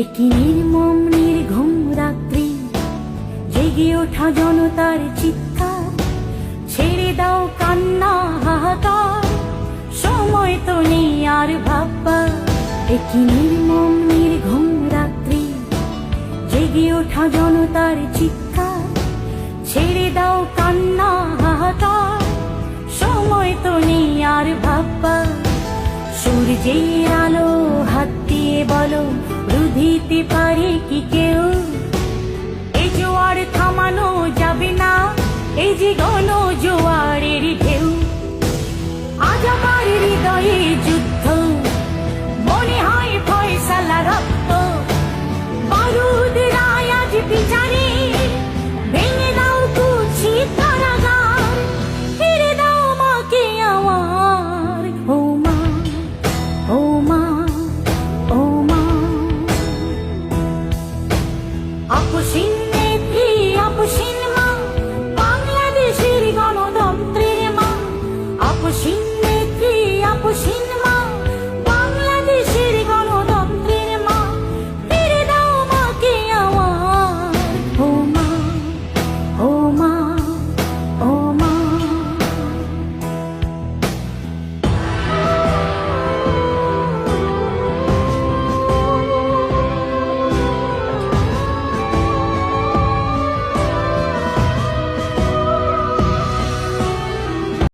একটি নির্মম নির্ঘুম রাত্রি, জেগে ওঠা জনতার চিৎকার, ছেড়ে দাও কান্না হাহাকার, সময় তো নেই আর ভাববার। একটি নির্মম নির্ঘুম রাত্রি, জেগে ওঠা জনতার চিৎকার, ছেড়ে দাও কান্না হাহাকার, সময় তো নেই আর ভাববার। সূর্যের আলো হাত দিয়ে বলো, রুধিতে পারে কি